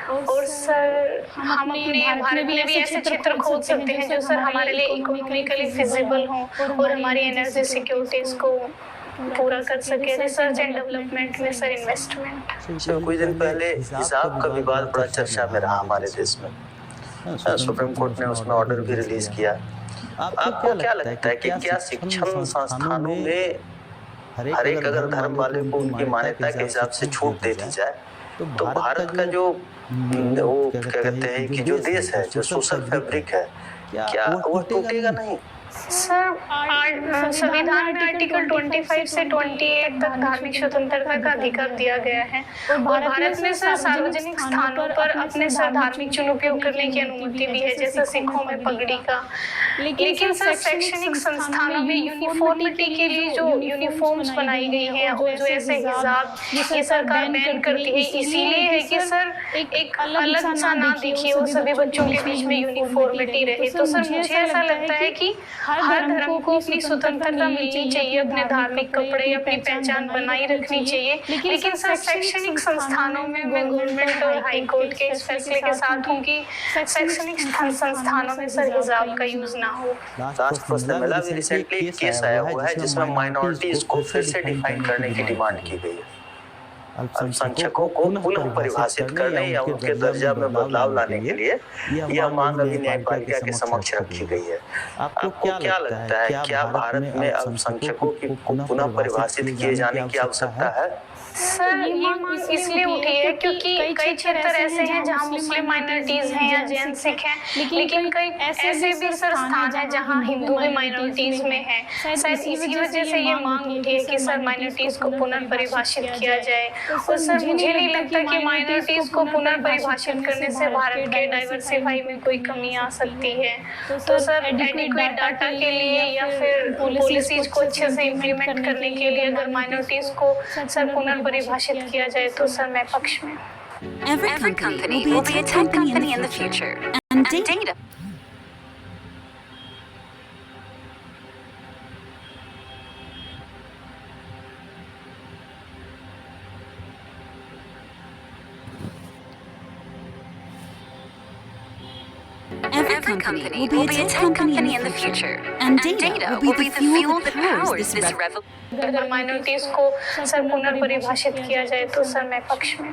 और सर हम अपने भारत में भी ऐसे क्षेत्र खोज सकते हैं जो सर हमारे लिए इकोनॉमिकली फिजिबल हों और हमारी एनर्जी सिक्योरिटीज़ को पूरा कर सके। रिसर्च एंड डेवलपमेंट में सर इन्वेस्टमेंट। कुछ दिन पहले हिसाब का विवाद बड़ा चर्चा में रहा हमारे देश में, सुप्रीम कोर्ट ने उसमें ऑर्डर भी रिलीज किया। आपको क्या लगता है कि क्या शिक्षण संस्थानों में हर एक अगर धर्म वाले को उनकी मान्यता के हिसाब से छूट दे दी जाए तो भारत का जो वो क्या कहते हैं कि जो देश है, जो सोशल फैब्रिक है, क्या वो टूटेगा नहीं? सर संविधान में आर्टिकल 25 से 28 तक धार्मिक स्वतंत्रता का अधिकार दिया गया है, और भारत में सर सार्वजनिक स्थानों पर अपने सर धार्मिक चिन्ह उपयोग करने की अनुमति भी है, जैसे सिखों में पगड़ी का। लेकिन सर शैक्षणिक संस्थानों में यूनिफॉर्मिटी के लिए जो यूनिफॉर्म्स बनाई गई हैं और जो ऐसे हिजाब ये सरकार बैन करती है, इसीलिए है कि सर एक अलग सा ना दिखे और सभी बच्चों के बीच में यूनिफॉर्मिटी रहे। तो सर मुझे ऐसा लगता है कि हर धर्म को अपनी स्वतंत्रता मिलनी चाहिए, अपने धार्मिक कपड़े, अपनी पहचान बनाई रखनी चाहिए। लेकिन सर शैक्षणिक संस्थानों में मैं गवर्नमेंट और हाई कोर्ट के इस फैसले के साथ हूँ कि शैक्षणिक संस्थानों में सर हिजाब का यूज ना हो। लास्ट प्रश्न मिला, भी रिसेंटली एक केस आया हुआ है जिसमें माइनॉरिटीज को फिर से डिफाइन करने की डिमांड की गई है। अल्पसंख्यकों को पुनः परिभाषित करने या उनके दर्जा में बदलाव लाने के लिए यह मांग अभी न्यायपालिका के समक्ष रखी गई है। आपको क्या लगता है, क्या भारत में अल्पसंख्यकों की पुनः परिभाषित किए जाने की आवश्यकता है? सर ये मांग इसलिए उठी है क्योंकि कई क्षेत्र ऐसे हैं जहां मुस्लिम माइनॉरिटीज हैं या जैन सिख हैं, लेकिन कई ऐसे भी सर स्थान है जहां हिंदू भी माइनॉरिटीज में हैं। शायद इसी वजह से ये मांग उठी है कि सर माइनॉरिटीज को पुनर्परिभाषित किया जाए। और सर मुझे नहीं लगता कि माइनॉरिटीज को पुनर्परिभाषित करने से भारत के डाइवर्सिफाई में कोई कमी आ सकती है। तो सर एडिक्वेट डाटा के लिए या फिर पॉलिसीज को अच्छे से इम्प्लीमेंट करने के लिए अगर माइनॉरिटीज को सर पुनर्परिभाषित किया जाए तो सर मैं पक्ष में। Every company will be a tech company in the future, and data. Every company will be a tech company in the future, and data will be the fuel that powers this revolution. अगर minorities को sir पुनर्परिभाषित किया जाए तो sir मैं पक्ष में।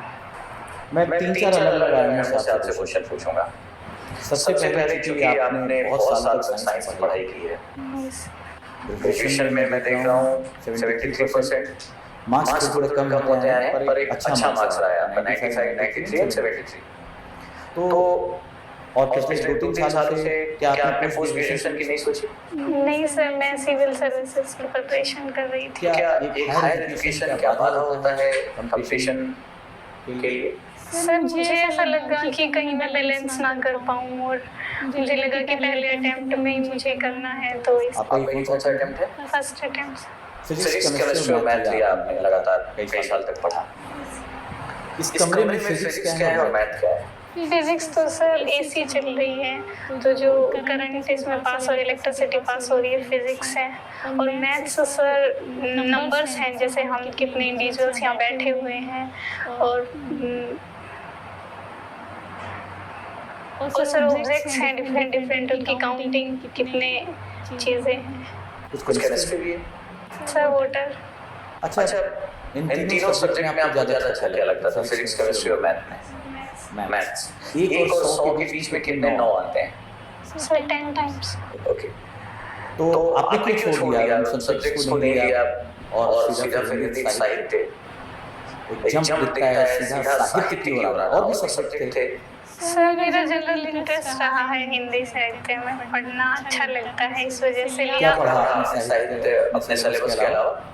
मैं 3-4 अलग-अलग आयामों से आपसे क्वेश्चन पूछूंगा। सबसे पहले चूंकि आपने बहुत साल तक साइंस में पढ़ाई की है, ग्रेजुएशन में मैं देख रहा हूँ 73% मार्क्स थोड़े कम होते हैं पर एक अच्छा मार्क्स आया आपका 95, 93 और 73। तो और पिछले 2-3 साल से क्या आपने पोस्ट ग्रेजुएशन की नहीं सोची? नहीं सर, मैं सिविल सर्विसेज की प्रिपरेशन कर रही थी। क्या एक हायर एजुकेशन क्या बाधा होता है कंपटीशन के लिए? सर मुझे ऐसा लगा कि कहीं मैं बैलेंस ना कर पाऊँ और मुझे लगा कि पहले अटेम्प्ट में ही मुझे करना है, तो इस आपका कौन सा अटेम्प्ट है? First attempt. फिजिक्स केमिस्ट्री और मैथ लिया आपने लगातार कई साल तक पढ़ा। इस कमरे में फिजिक्स क्या है और मैथ क्या है? फिजिक्स तो सर एसी चल रही है, तो जो करंट इसमें पास हो रही है, इलेक्ट्रिसिटी पास हो रही है, फिजिक्स है। और मैथ्स सर नंबर्स हैं, जैसे हम कितने इंडिविजुअल्स यहाँ बैठे हुए हैं और सर ऑब्जेक्ट्स हैं डिफरेंट उनकी काउंटिंग कितने चीज़ें हैं। कुछ केमिस्ट्री भी है सर वाटर। अच्छा, इन तीनों सब्जेक्ट में आपको ज़्यादा अच्छा क्या लगता था? फिजिक्स केमिस्ट्री और मैथ में? मैथ्स। 1 और 100 के बीच में कितने 9 आते हैं? Sir 10 times. ओके, तो आपने क्यों छोड़ दिया सब्जेक्ट्स को नहीं लिया और सीधा फिर साहित्य? एक जंप दिखता है सीधा साहित्य की ओर, और भी सब्जेक्ट थे। सर मेरा जनरल इंटरेस्ट रहा है हिंदी साहित्य में, पढ़ना अच्छा लगता है, इस वजह से लिया। क्या पढ़ा आपने साहित्य अपने सिलेबस के अलावा?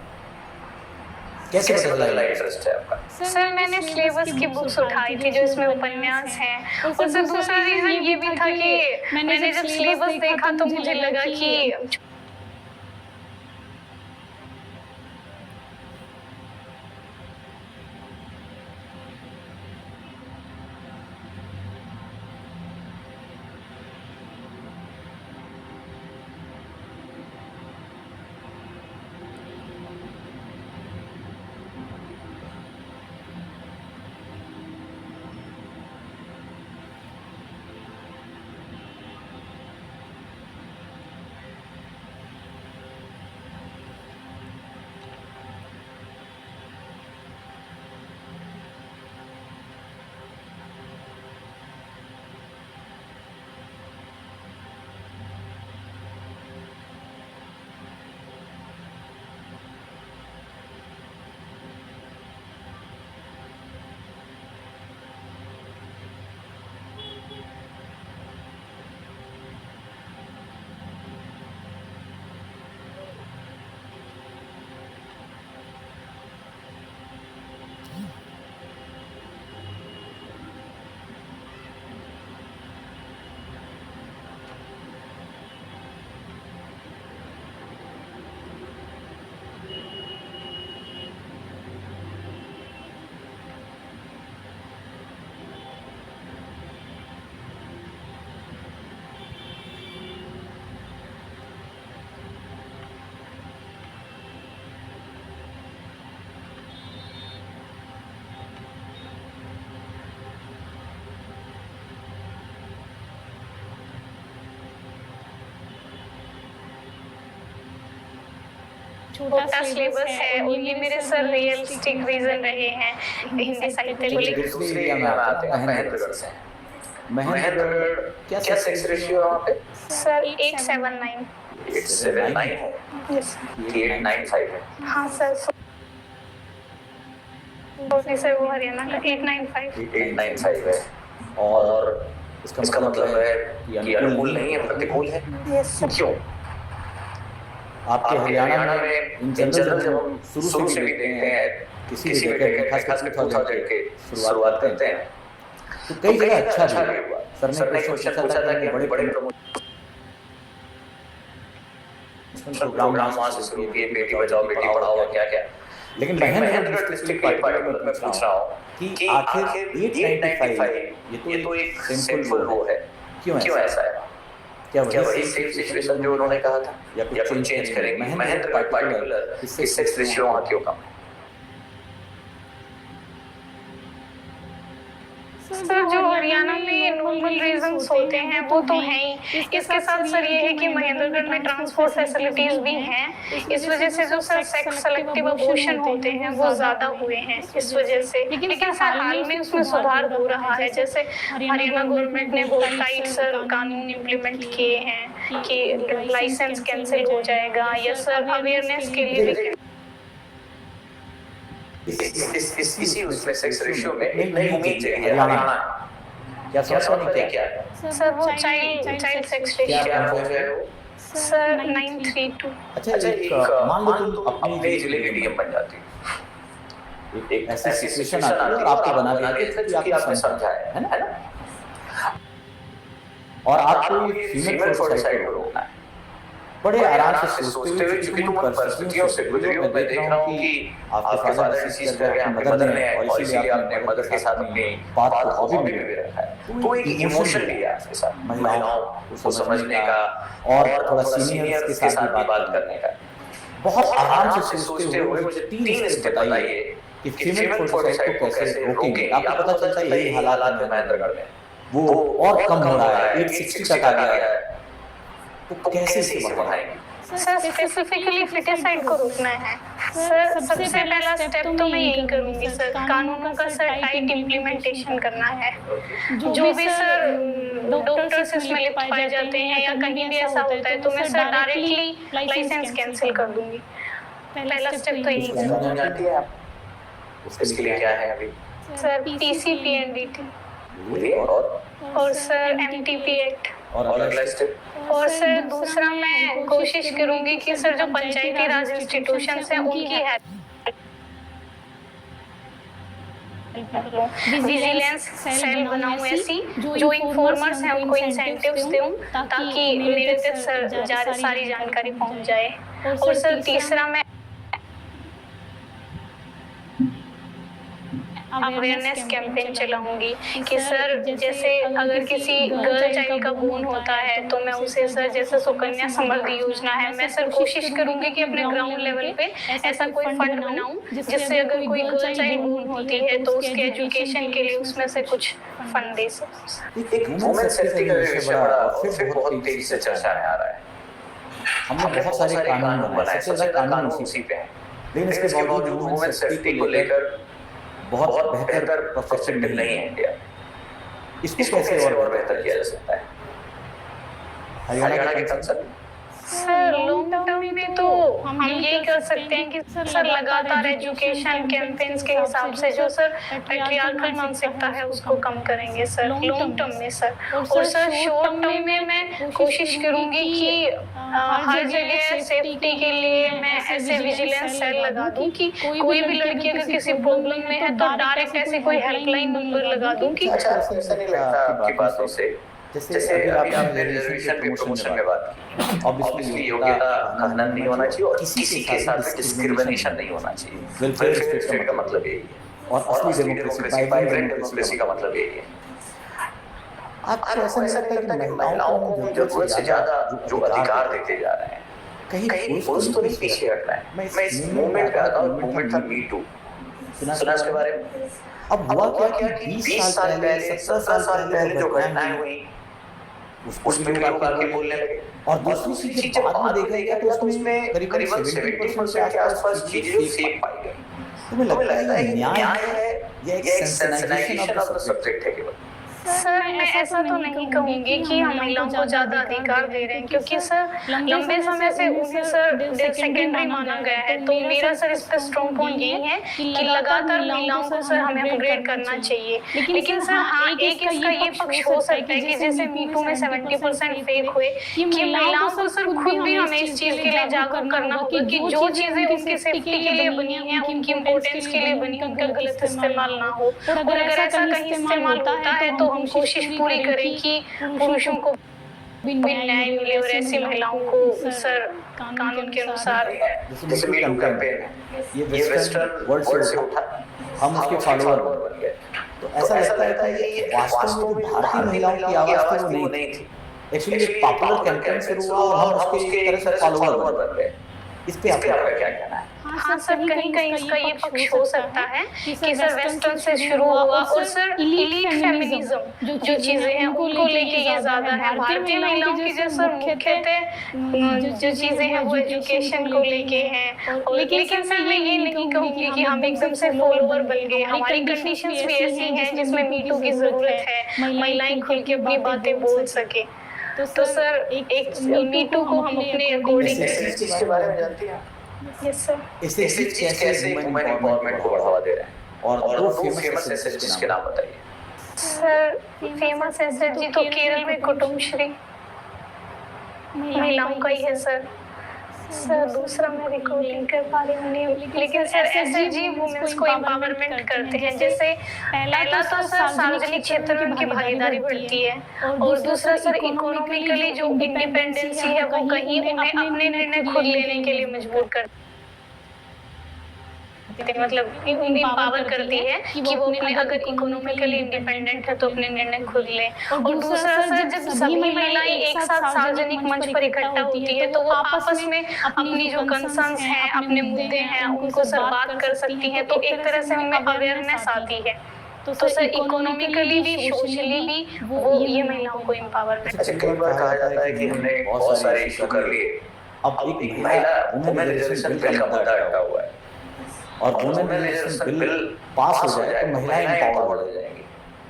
कैसे बदला इंटरेस्ट है आपका? सर मैंने सिलेबस की बुक्स उठाई थी जो इसमें उपन्यास हैं, और सर दूसरा रीज़न ये भी था कि मैंने जब सिलेबस देखा तो मुझे लगा कि छोटा सिलेबस है, और ये मेरे सर रियलिस्टिक रीजन रहे हैं हिंदी साहित्य को लेकर। दूसरे एरिया में आते हैं, महेंद्रगढ़ से। महेंद्रगढ़ क्या सेक्स रेशियो है वहाँ पे? सर 879। 879 है, यस 895 है। हाँ सर, सर वो हरियाणा का 895 है। और इसका मतलब है कि अनुकूल नहीं है, प्रतिकूल है। Yes sir. क्यों? आपके हरियाणा में इन जनरल जब हम शुरू से भी देखते हैं, किसी भी जगह खास कर 2000 के शुरुआत करते हैं, तो कई जगह अच्छा भी हुआ। सर ने क्वेश्चन पूछा था कि बड़े प्रोग्राम वहाँ से शुरू किए, बेटी बचाओ बेटी पढ़ाओ, क्या क्या। लेकिन महेंद्रगढ़ डिस्ट्रिक्ट पार्टिकुलर में पूछ रहा हूँ कि आखिर 895 ये तो एक सिंपल वो है, क्यों ऐसा है? क्या वही सेम सिचुएशन जो उन्होंने कहा था, या कुछ चेंज करेंगे? महेंद्रगढ़ पार्टिकुलर इससे सेक्स रेशियो वहाँ क्यों कम है? सर जो हरियाणा में नॉर्मल रीजंस होते हैं वो तो हैं ही, इसके साथ सर ये है कि महेंद्रगढ़ में ट्रांसपोर्ट फैसिलिटीज भी हैं, इस वजह से जो सर सेक्स सेलेक्टिव अबॉर्शन होते हैं वो ज़्यादा हुए हैं इस वजह से। लेकिन सर हाल में उसमें सुधार हो रहा है, जैसे हरियाणा गवर्नमेंट ने बहुत टाइट सर कानून इम्प्लीमेंट किए हैं कि लाइसेंस कैंसिल हो जाएगा, या सर अवेयरनेस के लिए भी इसी उसमें सेक्स रेशियो में एक नई उम्मीद है हरियाणा। क्या समझते क्या है? सर वो चाइल्ड सेक्स रेशियो सर 932। अच्छा, एक मान लो तुम अपने जिले के डीएम बन जाती हो, एक ऐसी सिचुएशन आती है और आपको बना दिया कि आपने समझा है ना, और आपको ये फीमेल फोर्टिसाइड को रोकना है। बड़े आराम से सोचते हुए, क्योंकि तुम परिस्थितियों से गुजरी हो, मैं देख रहा हूँ कि आपके फादर डिसीज कर गए, आपके मदर ने, और इसीलिए आपने मदर के साथ अपनी बात को हॉबी में भी रखा है। तो एक इमोशन भी है आपके साथ, महिलाओं को समझने का और थोड़ा सीनियर्स के साथ भी बात करने का। बहुत आराम से सोचते हुए मुझे 3 स्टेप बताइए कि फीमेल फोर्टिसाइड को कैसे रोकेंगे। आपको पता चलता है यही हालात है महेंद्रगढ़ में, वो और कम हो रहा है, 860 तक आ गया है, तो कैसे इसे बढ़ाएंगे? सर स्पेसिफिकली फिटिसाइड को रोकना है। सर सबसे पहला स्टेप तो मैं यही करूंगी सर, कानूनों का सर टाइट इम्प्लीमेंटेशन करना है। जो भी सर डॉक्टर्स इसमें लिप्त पाए जाते हैं या कहीं भी ऐसा होता है तो मैं सर डायरेक्टली लाइसेंस कैंसिल कर दूंगी। पहला स्टेप तो यही करूंगी। उसके लिए क्या है अभी? सर PCPNDT और सर MTP एक्ट। और अगला स्टेप? और सर दूसरा मैं कोशिश करूंगी कि सर जो पंचायती राज इंस्टीट्यूशंस हैं उनकी है विजिलेंस सेल बनाऊं ऐसी, जो इन्फॉर्मर्स हैं उनको इंसेंटिव्स दूं ताकि मेरे तक सर सारी जानकारी पहुंच जाए। और सर तीसरा मैं अवेयरनेस कैंपेन चलाऊंगी कि सर जैसे अगर किसी गर्ल चाइल्ड का बोन होता है तो मैं उसे सर जैसे सुकन्या समृद्धि योजना है, मैं सर कोशिश करूंगी कि अपने ग्राउंड लेवल पे ऐसा कोई फंड बनाऊं जिससे अगर कोई गर्ल चाइल्ड बोन होती है तो उसके एजुकेशन के लिए उसमें से कुछ फंड दे सकूं। एक वुमेन सेफ्टी का विषय बड़ा और फिर बहुत तेजी से चर्चा में आ रहा है। हमने बहुत सारे कानून बनाए, सबसे ज्यादा कानून उसी पे हैं, लेकिन इसके बावजूद वुमेन सेफ्टी को लेकर बहुत बेहतर प्रोफेशन नहीं है इंडिया। इसको कैसे और बेहतर किया जा सकता है? हरियाणा के कंसर्न सर लॉन्ग टर्म में तो हम ये कर सकते हैं कि सर लगातार एजुकेशन कैंपेन्स के हिसाब से जो सर पैट्रियार्कल मानसिकता है उसको कम करेंगे सर लॉन्ग टर्म में सर। और सर शॉर्ट टर्म में मैं कोशिश करूंगी कि हर जगह सेफ्टी के लिए मैं ऐसे विजिलेंस सेल लगा दूं कि कोई भी लड़की अगर किसी प्रॉब्लम में है तो डायरेक्ट ऐसे कोई हेल्पलाइन नंबर लगा दूं कि अच्छा ऐसा नहीं लगता आपकी बातों से जैसे अभी आपने रिजर्वेशन पे प्रमोशन में बात की, ऑब्वियसली योग्यता का हनन नहीं होना चाहिए और किसी के साथ डिस्क्रिमिनेशन नहीं होना चाहिए। वेलफेयर स्टेट का मतलब यही है और असली डेमोक्रेसी, वाइब्रेंट डेमोक्रेसी का मतलब यही है। आपको ऐसा नहीं लगता कि महिलाओं को जरूरत से ज्यादा जो अधिकार देते जा रहे हैं, कहीं पुरुष तो नहीं पीछे हटना है? मैं इस मूवमेंट पे आता हूँ, मूवमेंट था मी टू, सुना इसके बारे में? अब हुआ क्या कि 20 साल पहले 17 साल पहले जो घटनाएं हुई उस पे भी लोग आके बोलने लगे। और दूसरी चीज जब बाद में देखा गया तो उसमें करीबन 70% के आसपास चीजें जो फेक पाई गई। तुम्हें लगता है ये न्याय है या एक सेंसिटाइजेशन ऑफ द सब्जेक्ट है केवल? सर मैं ऐसा तो नहीं कहूँगी कि हम महिलाओं को ज़्यादा अधिकार दे रहे हैं, क्योंकि सर लंबे समय से उन्हें सर सेकेंडरी माना गया है। तो मेरा सर इस पर स्ट्रॉन्ग पॉइंट यही है कि लगातार महिलाओं को सर हमें अपग्रेड करना चाहिए। लेकिन सर हाँ, एक इसका ये पक्ष हो सकता है कि जैसे मीटू में 70% फेक हुए, कि महिलाओं को सर खुद भी हमें इस चीज़ के लिए जागरूक करना होगा कि जो चीज़ें उनकी सेफ्टी के लिए बनी हैं, उनकी इम्पोर्टेंस के लिए बनी, उनका गलत इस्तेमाल ना हो। और अगर ऐसा कहीं इस्तेमाल होता है तो हम कोशिश पूरी करें कि पुरुषों को भी न्याय मिले और ऐसी महिलाओं को सर कानून के अनुसार। जैसे मीटू कैंपेन है, ये वेस्टर्न वर्ल्ड से उठा, हम उसके फॉलोअर बन गए। तो ऐसा लगता है कि ये वास्तव में भारतीय महिलाओं की आवाज तो वो नहीं थी। एक्चुअली ये पॉपुलर कैंपेन से हुआ और हम उसके तरह से फॉलोअर बन गए। इस पे आपका क्या कहना है? हाँ सर, कहीं कहीं इसका ये पक्ष हो सकता है कि सर वेस्टर्न से शुरू हुआ और सर इलीट फेमिनिज्म जो चीजें हैं उनको लेके ये ज्यादा है। भारतीय महिलाओं की जो सर मुख्यतः जो चीजें हैं वो एजुकेशन को लेके हैं। और लेकिन सर मैं ये नहीं कहूँगी कि हम एकदम से फॉलोअर बन गए। हमारी कंडीशंस भी ऐसी हैं जिसमें मीटू की जरूरत है, महिलाएं खुल के अपनी बातें बोल सके। तो सर एक मीटू को हम अपने अकॉर्डिंग के बारे में जानती हैं? Yes sir. इससे कैसे वुमेन एम्पावरमेंट को बढ़ावा दे रहे हैं? और दो फेमस एसएचजी के नाम बताइए। सर फेमस एसएचजी तो केरल में कुटुम्बश्री महिलाओं का ही है सर। सर दूसरा मैं रिकॉल नहीं कर पा रही हूँ, लेकिन सर एसएचजी वुमेन्स को एम्पावरमेंट करते हैं। जैसे पहला तो सर सार्वजनिक क्षेत्र में उनकी भागीदारी बढ़ती है, और दूसरा सर इकोनॉमिकली जो इंडिपेंडेंसी है वो कहीं उन्हें अपने निर्णय खुद लेने के लिए मजबूर करती है। मतलब एम्पावर करती है कि वो अपने अगर इकोनॉमिकली इंडिपेंडेंट है तो अपने निर्णय खुद ले। और दूसरा सर जब सभी महिलाएं एक साथ सार्वजनिक मंच पर इकट्ठा होती है तो वो आपस में अपनी जो कंसर्न्स हैं, अपने मुद्दे हैं, उनको सर बात कर सकती हैं। तो एक तरह से उनमें अवेयरनेस आती है। तो सर इकोनॉमिकली भी सोशली भी वो ये महिलाओं को एम्पावरमेंट। अच्छा, कई बार कहा जाता है कि हमने बहुत सारे इशू कर लिए, अब एक महिला वुमेन रिजर्वेशन बिल का मुद्दा अटका हुआ है और वुमेन रिजर्वेशन बिल पास हो जाए तो महिलाएं एम्पावर हो जाएंगी।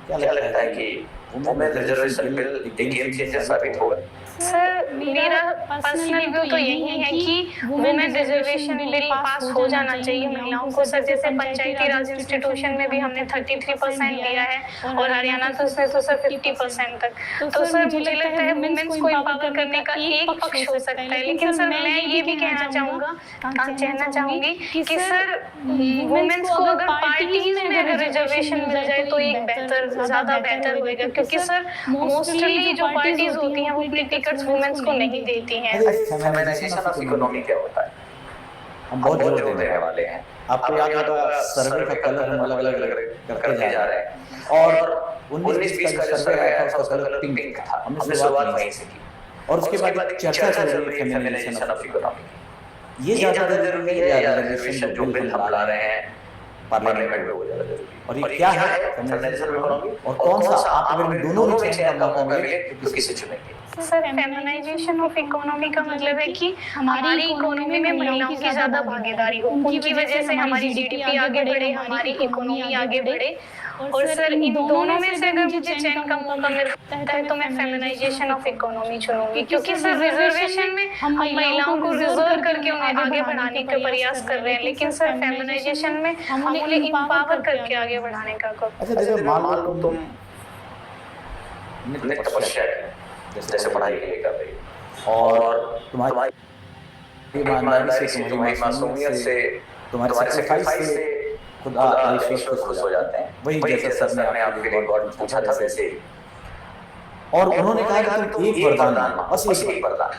क्या लगता है कि वुमेन रिजर्वेशन बिल एक गेम चेंजर साबित होगा? सर मेरा पर्सनल व्यू तो यही है कि वुमेन रिजर्वेशन बिल पास हो जाना चाहिए महिलाओं को। सर जैसे पंचायती राज इंस्टीट्यूशन में भी हमने 33% दिया है और हरियाणा तो उसमें तो सर 50% तक। तो सर मुझे लगता है वुमेन्स को एम्पावर करने का एक पक्ष हो सकता है। लेकिन सर मैं ये भी कहना चाहूँगी कि सर वुमेन्स को अगर पार्टीज में अगर रिजर्वेशन मिल जाए तो एक ज़्यादा बेहतर होएगा, क्योंकि सर मोस्टली जो पार्टीज होती हैं वो अपने टिकट्स वुमेन्स को नहीं देती हैं। फेमिनाइजेशन ऑफ इकोनॉमी क्या होता है? हम बहुत जोर देने वाले हैं। आपको याद होगा सर्वे का कलर हम अलग-अलग करते जा रहे हैं और 19-20 का जो सर्वे आया था उसका कलर पिंक था। हमने शुरुआत वहीं से की और उसके बाद चर्चा चल रही है फेमिनाइजेशन ऑफ इकोनॉमी। ये ज्यादा जरूरी है या रिजर्वेशन जो बिल हम ला रहे हैं पार्लियामेंट में वो ज्यादा जरूरी है? और ये क्या है फेमिनाइजेशन ऑफ इकोनॉमी और कौन सा आप अगर दोनों में चेंज करना मौका मिले तो किसे चुनेंगे? सर फेमिनाइजेशन ऑफ इकोनॉमी का मतलब है कि हमारी इकोनॉमी में महिलाओं की ज्यादा भागीदारी हो, उनकी वजह से हमारी जीडीपी आगे बढ़े, हमारी इकोनॉमी आगे बढ़े। और सर इन दोनों में से अगर मुझे चयन का मौका मिलता है तो मैं फेमिनाइजेशन ऑफ इकोनॉमी चुनूंगी, क्योंकि सर रिजर्वेशन में हम महिलाओं को रिजर्व करके उन्हें आगे बढ़ाने का प्रयास कर रहे हैं, लेकिन सर फेमिनाइजेशन में हम उन्हें एम्पावर करके आगे बढ़ाने का। अच्छा जैसे मान लो तुम नित्य तपस्या जैसे पढ़ाई के लिए कर रही हो और तुम्हारी ईमानदारी से, तुम्हारी मासूमियत से, तुम्हारे सैक्रिफाइस से खुदा ईश्वर खुश हो जाते हैं। वही जैसे सर ने आपके लिए गॉड पूछा था वैसे, और उन्होंने कहा कि तुम एक वरदान, बस एक वरदान,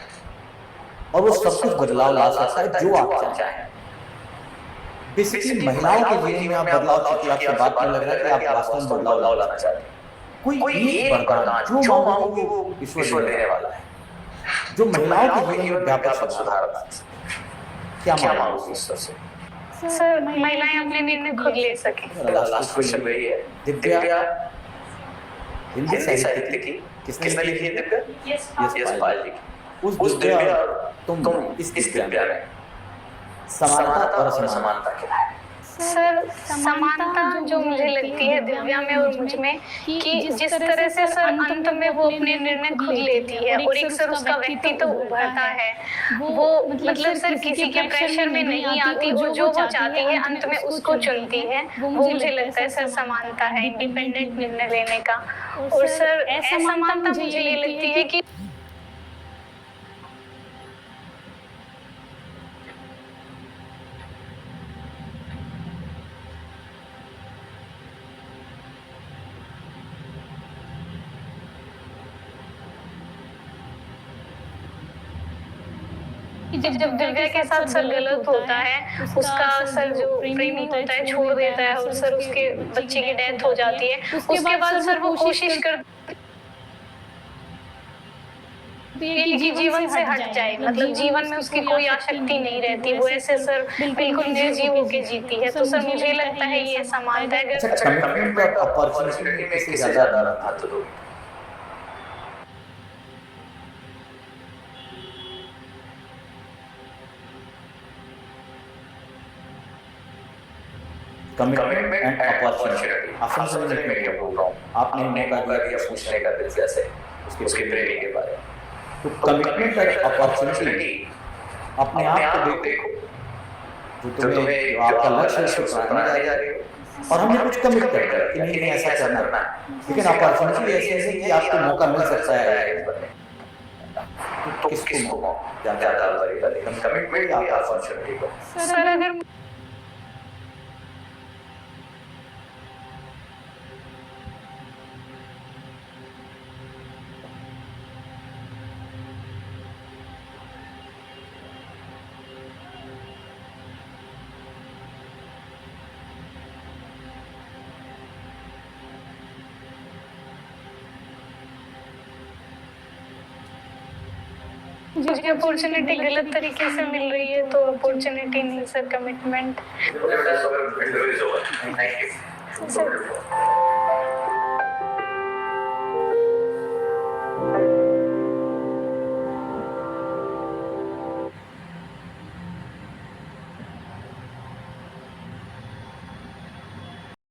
और वो सब कुछ बदलाव ला सकता है जो आप चाहें। बेसिकली महिलाओं के जीवन में आप बदलाव की आपकी बात में लग रहा है कि आप वास्तव में बदलाव लाना चाहते हैं। कोई एक वरदान जो मांगोगे वो ईश्वर देने वाला है, जो महिलाओं के जीवन में व्यापक सुधार ला सकता है। क्या मांगोगे ईश्वर से? सर महिलाएं अपने निर्णय खुद ले सकें। लास्ट क्वेश्चन वही है। दिव्या हिंदी साहित्य की किसने लिखी है दिव्या? यशपाल जी। उस दिव्या तुम इस दिव्या में समानता और असमानता क्या है? सर समानता जो मुझे लगती है दिव्या में और मुझ में कि जिस तरह से सर अंत में वो अपने निर्णय खुद लेती है और एक सर उसका व्यक्तित्व उभरता है, वो मतलब सर किसी के प्रेशर में नहीं आती और जो वो चाहती है अंत में उसको चुनती है, वो मुझे लगता है सर समानता है, इंडिपेंडेंट निर्णय लेने का। और सर असमानता मुझे ये लगती है कि जब दिव्या के साथ सर गलत होता है, उसका सर जो प्रेमी होता है छोड़ देता है और सर उसके बच्चे की डेथ हो जाती है, उसके बाद सर वो कोशिश करती है कि जीवन से हट जाए, मतलब जीवन में उसकी कोई आसक्ति नहीं रहती, वो ऐसे सर बिल्कुल निर्जीव होके जीती है। तो सर मुझे लगता है ये समानता है। कमिटमेंट और अपॉर्चुनिटी में किसे ज्यादा महत्व दोगे? Commitment and opportunity. आप समझ में मैं क्या बोल रहा हूँ? आपने मौका दिया पूछने का दिव्या से उसके प्रेमी के बारे में। तो कमिटमेंट एंड अपॉर्चुनिटी अपने आप को देखो, जो तुम्हें आपका लक्ष्य है उसको प्राप्त जा रहे हो और हमने कुछ कमिट कर दिया कि नहीं ऐसा करना है, लेकिन अपॉर्चुनिटी ऐसी है कि आपको मौका मिल सकता है, तो किसको ज्यादा करेगा? कमिटमेंट या अपॉर्चुनिटी को? सर अगर मुझे अपॉर्चुनिटी गलत तरीके से मिल रही है तो अपॉर्चुनिटी नहीं सर, कमिटमेंट। सर